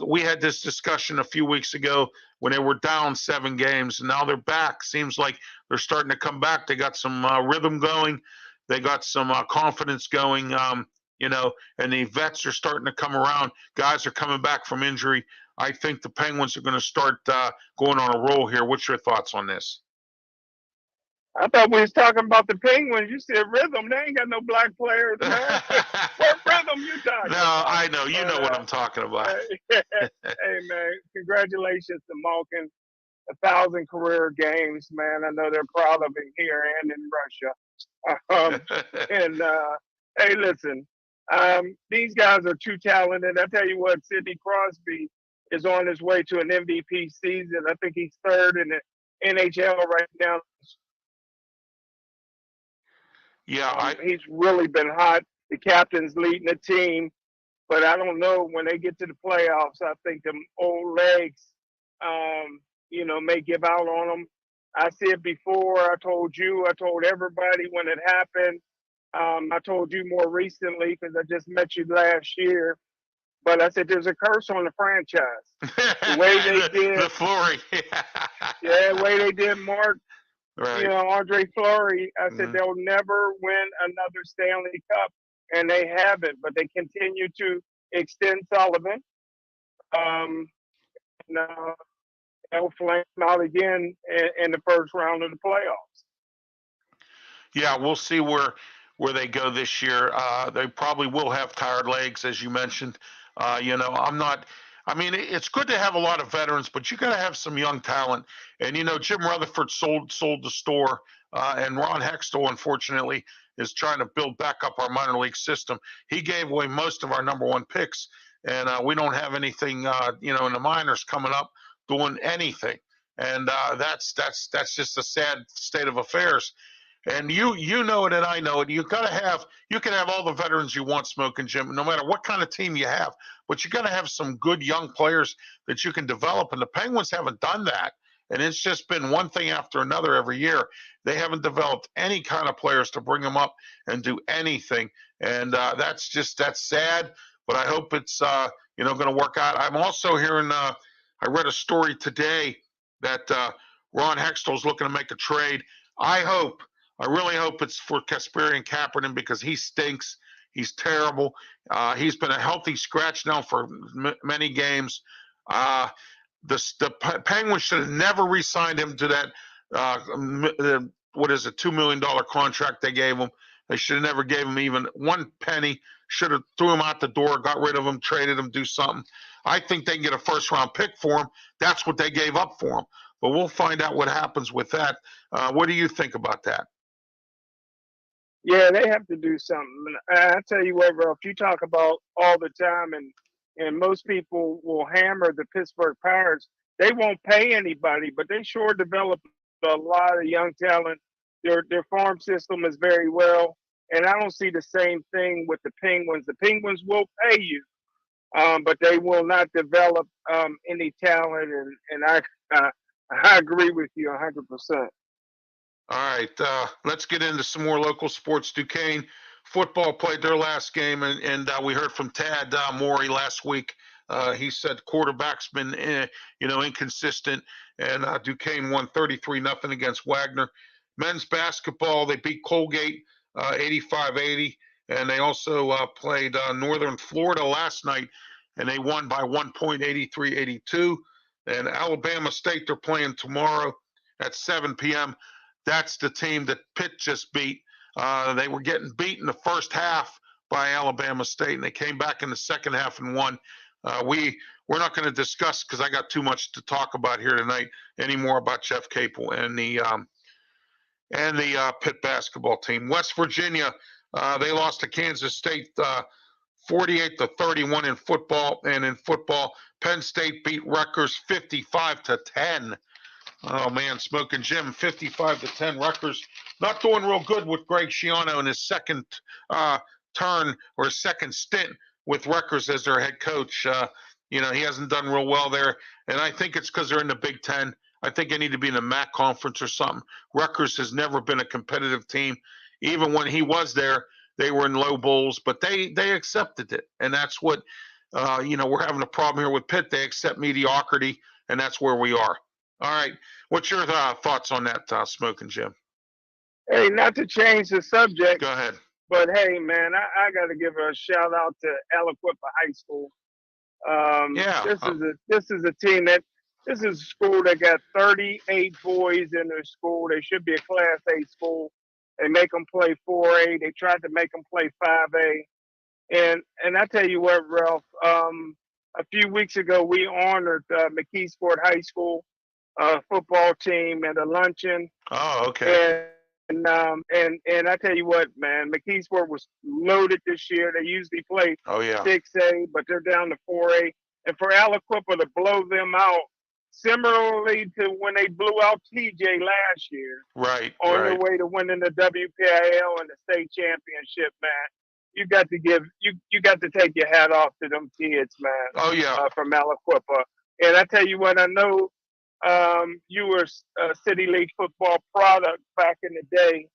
S1: We had this discussion a few weeks ago when they were down 7 games, and now they're back. Seems like they're starting to come back. They got some rhythm going. They got some confidence going, and the vets are starting to come around. Guys are coming back from injury. I think the Penguins are going to start going on a roll here. What's your thoughts on this?
S3: I thought we was talking about the Penguins. You said rhythm. They ain't got no black players, man. What rhythm you talking about?
S1: I know. You know what I'm talking about.
S3: Hey, man. Congratulations to Malkin. 1,000 career games, man. I know they're proud of it here and in Russia. Hey, listen. These guys are too talented. I tell you what, Sidney Crosby is on his way to an MVP season. I think he's 3rd in the NHL right now.
S1: Yeah,
S3: he's really been hot. The captain's leading the team, but I don't know when they get to the playoffs. I think them old legs, may give out on them. I see it before. I told you. I told everybody when it happened. I told you more recently because I just met you last year. But I said there's a curse on the franchise. The way they did
S1: the Fleury.
S3: Yeah, the way they did Mark.
S1: Right.
S3: Andre Fleury, I said they'll never win another Stanley Cup, and they haven't, but they continue to extend Sullivan. And, they'll flame him out again in the first round of the playoffs.
S1: Yeah, we'll see where they go this year. They probably will have tired legs, as you mentioned. I'm not. I mean, it's good to have a lot of veterans, but you got to have some young talent. And Jim Rutherford sold the store, and Ron Hextall, unfortunately, is trying to build back up our minor league system. He gave away most of our number one picks, and we don't have anything, in the minors coming up doing anything. And that's just a sad state of affairs. And you know it, and I know it. You can have all the veterans you want, Smokin' Jim, no matter what kind of team you have. But you got to have some good young players that you can develop. And the Penguins haven't done that. And it's just been one thing after another every year. They haven't developed any kind of players to bring them up and do anything. And that's sad. But I hope it's going to work out. I'm also hearing. I read a story today that Ron Hextall's looking to make a trade. I really hope it's for Kasperi Kapanen because he stinks. He's terrible. He's been a healthy scratch now for many games. The Penguins should have never re-signed him to that, $2 million contract they gave him. They should have never gave him even one penny. Should have threw him out the door, got rid of him, traded him, do something. I think they can get a first-round pick for him. That's what they gave up for him. But we'll find out what happens with that. What do you think about that?
S3: Yeah, they have to do something. I tell you what, Ralph, you talk about all the time, and most people will hammer the Pittsburgh Pirates. They won't pay anybody, but they sure develop a lot of young talent. Their farm system is very well, and I don't see the same thing with the Penguins. The Penguins will pay you, but they will not develop any talent, and I agree with you 100%.
S1: All right, let's get into some more local sports. Duquesne football played their last game, and we heard from Tad Morey last week. He said quarterback's been, inconsistent, and Duquesne won 33-0 against Wagner. Men's basketball, they beat Colgate 85-80, and they also played Northern Florida last night, and they won by 1 point, 83-82. And Alabama State, they're playing tomorrow at 7 p.m. That's the team that Pitt just beat. They were getting beat in the first half by Alabama State, and they came back in the second half and won. We're not going to discuss because I got too much to talk about here tonight anymore about Jeff Capel and the Pitt basketball team. West Virginia, they lost to Kansas State 48-31 in football, and in football, Penn State beat Rutgers 55-10. Oh man, Smokin' Jim, 55-10. Rutgers not doing real good with Greg Schiano in his second turn or his second stint with Rutgers as their head coach. He hasn't done real well there, and I think it's because they're in the Big Ten. I think they need to be in the MAC conference or something. Rutgers has never been a competitive team. Even when he was there, they were in low bowls, but they accepted it, and that's what we're having a problem here with Pitt. They accept mediocrity, and that's where we are. All right. What's your thoughts on that, Smokin' Jim?
S3: Hey, not to change the subject.
S1: Go ahead.
S3: But hey, man, I got to give a shout out to Aliquippa High School. This is a team this is a school that got 38 boys in their school. They should be a Class A school. They make them play 4A. They tried to make them play 5A. And I tell you what, Ralph, a few weeks ago we honored McKeesport High School football team at a luncheon.
S1: Oh, okay.
S3: And I tell you what, man, McKeesport was loaded this year. They usually play 6A, but they're down to 4A. And for Aliquippa to blow them out, similarly to when they blew out TJ last year,
S1: right,
S3: on their way to winning the WPIL and the state championship, man. You got to take your hat off to them kids, man.
S1: Oh yeah,
S3: from Aliquippa. And I tell you what, I know you were a City League football product back in the day.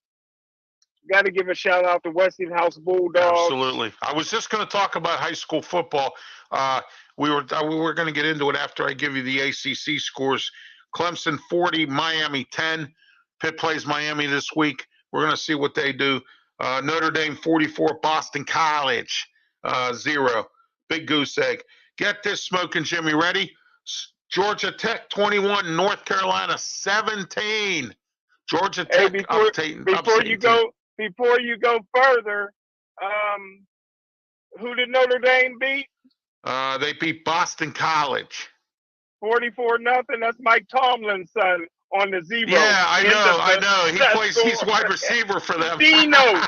S3: Got to give a shout out to Westinghouse Bulldogs.
S1: Absolutely. I was just going to talk about high school football. We were going to get into it after I give you the ACC scores. Clemson 40, Miami 10. Pitt plays Miami this week. We're going to see what they do. Notre Dame 44, Boston College 0. Big goose egg. Get this, Smoking Jimmy, ready? Georgia Tech 21, North Carolina 17. Georgia
S3: Hey,
S1: Tech
S3: before you go further, who did Notre Dame beat?
S1: They beat Boston College.
S3: 44-0. That's Mike Tomlin's son on the zero.
S1: Yeah, I know. He's wide receiver for them.
S3: Dino.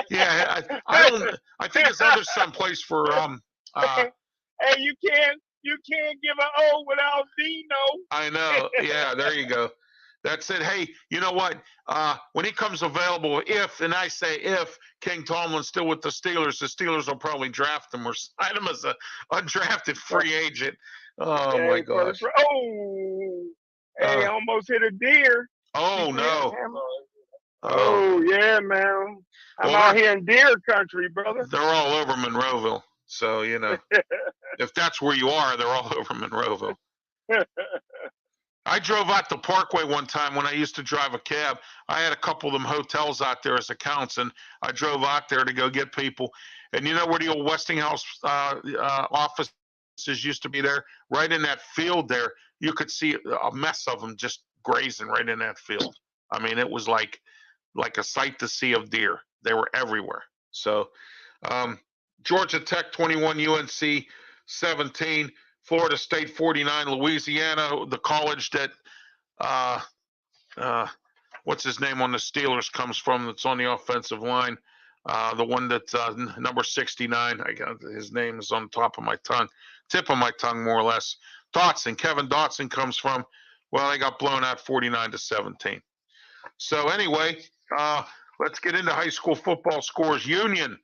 S1: Yeah, I think his other son plays for
S3: Hey, you can't give an O without Dino.
S1: I know. Yeah, there you go. That's it. Hey, you know what? When he comes available, and I say if King Tomlin's still with the Steelers will probably draft him or sign him as an undrafted free agent. Oh my gosh!
S3: Hey, almost hit a deer.
S1: Oh no!
S3: Oh yeah, man. I'm out here in deer country, brother.
S1: They're all over Monroeville, so you know, if that's where you are, they're all over Monroeville. I drove out the Parkway one time when I used to drive a cab. I had a couple of them hotels out there as accounts, and I drove out there to go get people. And you know where the old Westinghouse offices used to be there? Right in that field there, you could see a mess of them just grazing right in that field. I mean, it was like a sight to see of deer. They were everywhere. So Georgia Tech 21, UNC 17. Florida State 49, Louisiana, the college that what's his name on the Steelers comes from, that's on the offensive line, the one that number 69. I got his name is on top of my tongue, tip of my tongue more or less. Kevin Dotson comes from. Well, they got blown out 49-17. So anyway, let's get into high school football scores. Union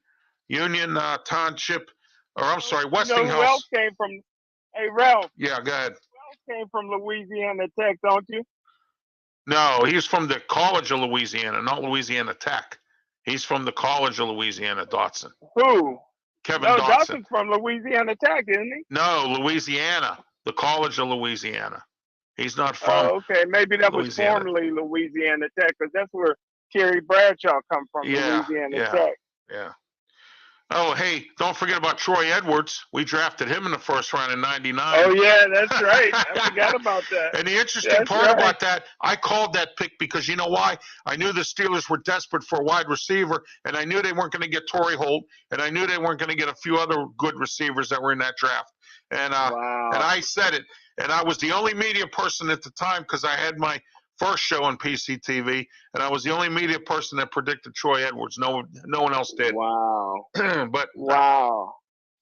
S1: Township, or I'm sorry, Westinghouse.
S3: You know who else came from? Hey, Ralph.
S1: Yeah, go ahead.
S3: Ralph came from Louisiana Tech, don't you?
S1: No, he's from the College of Louisiana, not Louisiana Tech. He's from the College of Louisiana, Dotson.
S3: Who?
S1: Kevin Dotson.
S3: Dotson's from Louisiana Tech, isn't he?
S1: No, Louisiana, the College of Louisiana. He's not from.
S3: Oh, okay. Maybe that
S1: Louisiana.
S3: was formerly Louisiana Tech, because that's where Kerry Bradshaw come from, Louisiana Tech.
S1: Yeah. Oh, hey, don't forget about Troy Edwards. We drafted him in the first round in '99.
S3: Oh, yeah, that's right. I forgot about that.
S1: And the interesting part about that, I called that pick because you know why? I knew the Steelers were desperate for a wide receiver, and I knew they weren't going to get Torrey Holt, and I knew they weren't going to get a few other good receivers that were in that draft. And and I said it. And I was the only media person at the time because I had my first show on PCTV, and I was the only media person that predicted Troy Edwards. No one else did.
S3: Wow.
S1: But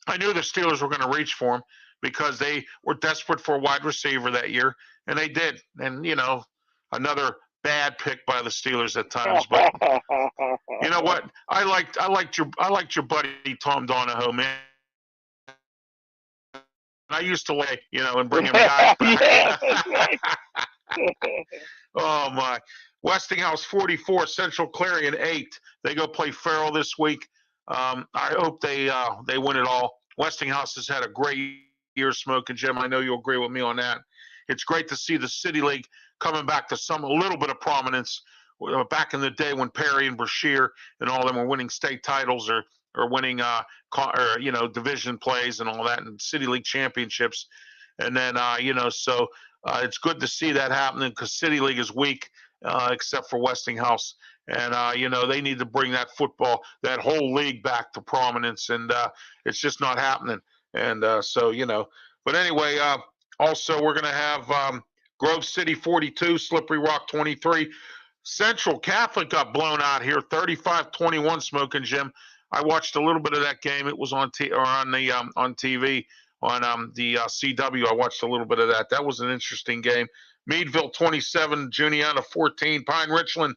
S1: I knew the Steelers were going to reach for him because they were desperate for a wide receiver that year, and they did. And you know, another bad pick by the Steelers at times. But you know what? I liked your buddy Tom Donahoe, man. I used to like, and bring him guys back. Oh my! Westinghouse 44, Central Clarion 8. They go play Farrell this week. I hope they win it all. Westinghouse has had a great year, Smoking Jim. I know you'll agree with me on that. It's great to see the City League coming back to a little bit of prominence. Back in the day when Perry and Brashear and all of them were winning state titles or winning division plays and all that, and City League championships. And then so it's good to see that happening because City League is weak except for Westinghouse. And they need to bring that whole league back to prominence, and it's just not happening. And but anyway, also we're going to have Grove City 42, Slippery Rock 23. Central Catholic got blown out here 35-21, Smoking Jim. I watched a little bit of that game. It was on TV on the CW. I watched a little bit of that. That was an interesting game. Meadville 27, Juniata 14, Pine Richland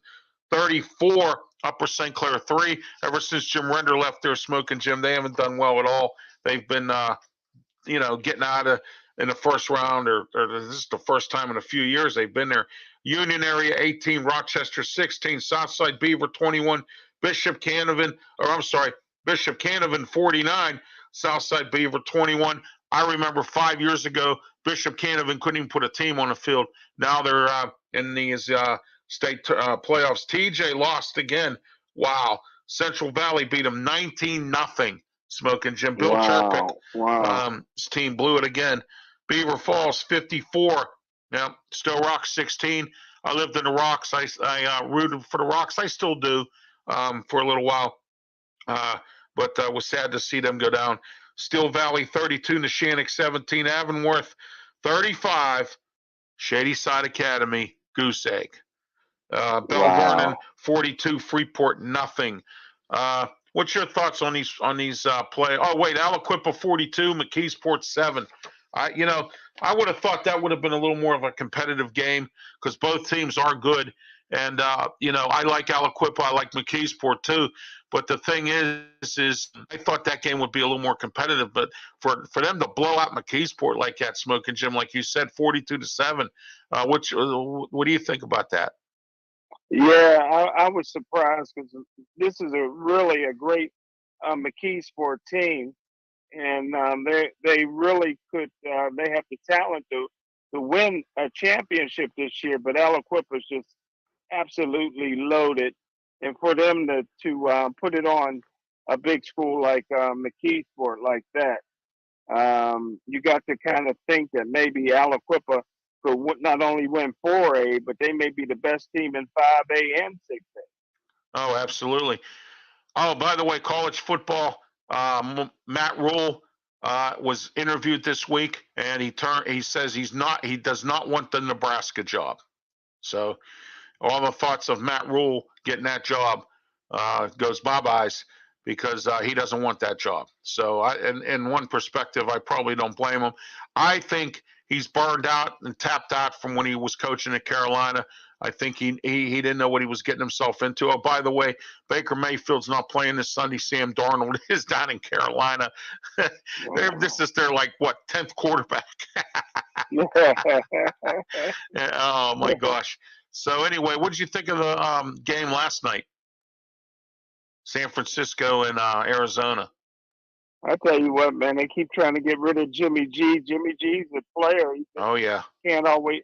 S1: 34, Upper St. Clair 3. Ever since Jim Render left there, Smoking Jim, they haven't done well at all. They've been getting out of in the first round, or this is the first time in a few years they've been there. Union Area 18, Rochester 16, Southside Beaver 21, Bishop Canevin 49, Southside Beaver 21. I remember 5 years ago, Bishop Canevin couldn't even put a team on the field. Now they're in these state playoffs. TJ lost again. Wow. Central Valley beat them 19-0. Smoking Jim. Bill Cherpick,
S3: Wow. Wow.
S1: his team blew it again. Beaver Falls 54. Yeah, Still Rocks 16. I lived in the Rocks. I rooted for the Rocks. I still do for a little while. But was sad to see them go down. Steel Valley 32, Neshannock 17, Avonworth 35, Shady Side Academy, Goose Egg. Bell Vernon
S3: Wow.
S1: 42, Freeport nothing. What's your thoughts on these play? Oh wait, Aliquippa 42, McKeesport 7. I would have thought that would have been a little more of a competitive game because both teams are good. And I like Aliquippa, I like McKeesport too. But the thing is I thought that game would be a little more competitive. But for them to blow out McKeesport like that, Smoking Jim, like you said, 42-7. What do you think about that?
S3: Yeah, I was surprised because this is really a great McKeesport team, and they really could. They have the talent to win a championship this year, but Aliquip is just absolutely loaded, and for them to put it on a big school like McKeesport like that, you got to kind of think that maybe Aliquippa could not only win 4A, but they may be the best team in 5A and 6A.
S1: Oh, absolutely. Oh, by the way, college football. Matt Rule was interviewed this week, and he says he does not want the Nebraska job. So all the thoughts of Matt Rule getting that job goes bye-byes because he doesn't want that job. So in one perspective, I probably don't blame him. I think he's burned out and tapped out from when he was coaching at Carolina. I think he didn't know what he was getting himself into. Oh, by the way, Baker Mayfield's not playing this Sunday. Sam Darnold is down in Carolina. This is their 10th quarterback. Oh my gosh. So anyway, what did you think of the game last night? San Francisco and Arizona.
S3: I tell you what, man, they keep trying to get rid of Jimmy G. Jimmy G's a player.
S1: Oh yeah.
S3: Can't always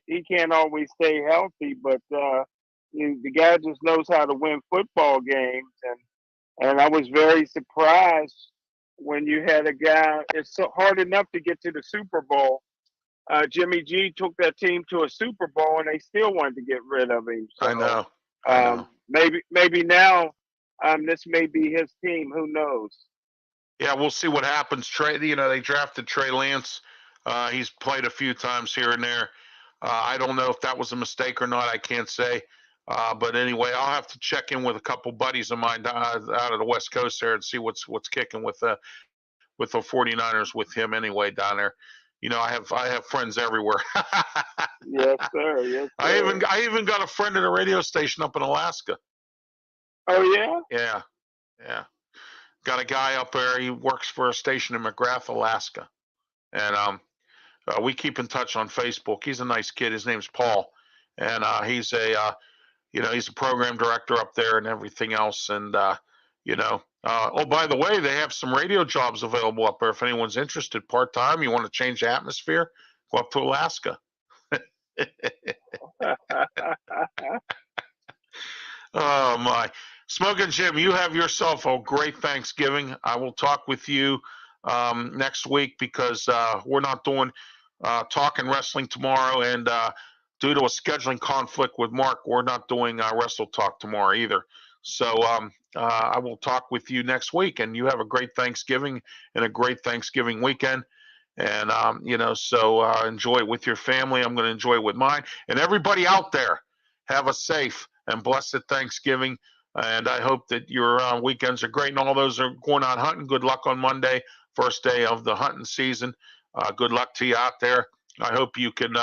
S3: stay healthy, but the guy just knows how to win football games, and I was very surprised when you had a guy. It's so hard enough to get to the Super Bowl. Jimmy G took that team to a Super Bowl, and they still wanted to get rid of him. So,
S1: I know.
S3: Maybe now, this may be his team. Who knows?
S1: Yeah, we'll see what happens. Trey, they drafted Trey Lance. He's played a few times here and there. I don't know if that was a mistake or not. I can't say. But anyway, I'll have to check in with a couple buddies of mine out of the West Coast there and see what's kicking with the 49ers with him anyway down there. I have friends everywhere.
S3: Yes, sir. Yes, sir.
S1: I even got a friend at a radio station up in Alaska.
S3: Oh yeah.
S1: Yeah. Got a guy up there. He works for a station in McGrath, Alaska, and we keep in touch on Facebook. He's a nice kid. His name's Paul, and he's he's a program director up there and everything else. And oh, by the way, they have some radio jobs available up there. If anyone's interested, part time, you want to change the atmosphere, go up to Alaska. Oh my. Smoking Jim, you have yourself a great Thanksgiving. I will talk with you next week because we're not doing talking wrestling tomorrow, and due to a scheduling conflict with Mark, we're not doing Wrestle Talk tomorrow either. So I will talk with you next week, and you have a great Thanksgiving and a great Thanksgiving weekend. And so enjoy it with your family. I'm going to enjoy it with mine, and everybody out there. Have a safe and blessed Thanksgiving. And I hope that your weekends are great. And all those are going out hunting. Good luck on Monday, first day of the hunting season. Good luck to you out there. I hope you can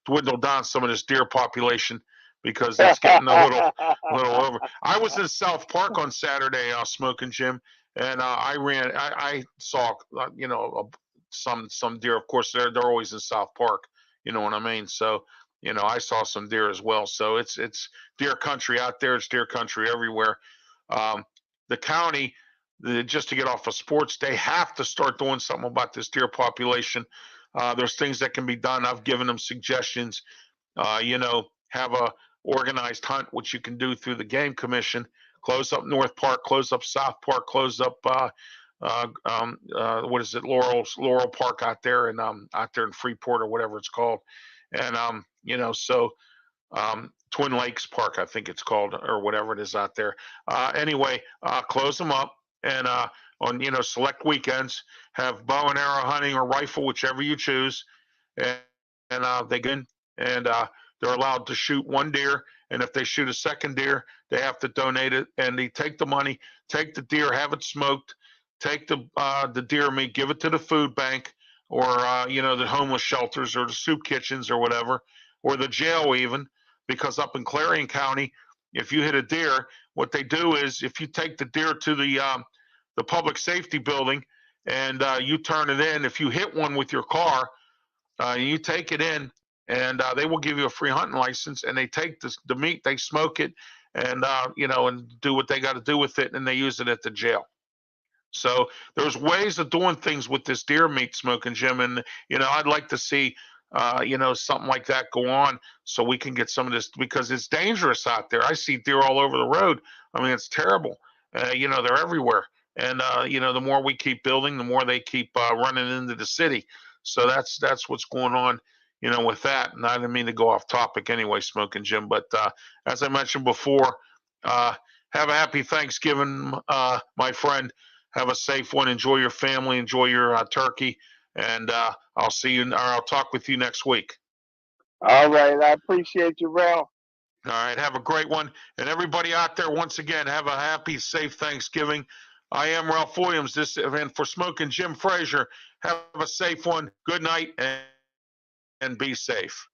S1: dwindle down some of this deer population because it's getting a little over. I was in South Park on Saturday, Smoking Jim, and I saw some deer. Of course, they're always in South Park. You know what I mean? So. I saw some deer as well. So it's deer country out there. It's deer country everywhere. The county, just to get off of sports, they have to start doing something about this deer population. There's things that can be done. I've given them suggestions. Have a organized hunt, which you can do through the Game Commission. Close up North Park, close up South Park, close up what is it, Laurel Park out there in Freeport or whatever it's called, and so Twin Lakes Park, I think it's called, or whatever it is out there. Anyway, close them up, and on select weekends, have bow and arrow hunting or rifle, whichever you choose, and, they get in, and they're allowed to shoot one deer, and if they shoot a second deer, they have to donate it, and they take the money, take the deer, have it smoked, take the deer meat, give it to the food bank, or the homeless shelters or the soup kitchens or whatever, or the jail even, because up in Clarion County, if you hit a deer, what they do is if you take the deer to the public safety building and you turn it in, if you hit one with your car, you take it in, and they will give you a free hunting license, and they take the meat, they smoke it, and and do what they got to do with it, and they use it at the jail. So there's ways of doing things with this deer meat, Smoking Jim, and I'd like to see something like that go on so we can get some of this, because it's dangerous out there. I see deer all over the road. I mean, it's terrible. They're everywhere, and the more we keep building, the more they keep running into the city. So that's what's going on, with that. And I didn't mean to go off topic anyway, Smoking Jim, but as I mentioned before, have a happy Thanksgiving, my friend. Have a safe one. Enjoy your family. Enjoy your turkey. And I'll see you, or I'll talk with you next week.
S3: All right. I appreciate you, Ralph.
S1: All right. Have a great one. And everybody out there, once again, have a happy, safe Thanksgiving. I am Ralph Williams. This event for Smokin' Jim Frazier. Have a safe one. Good night and be safe.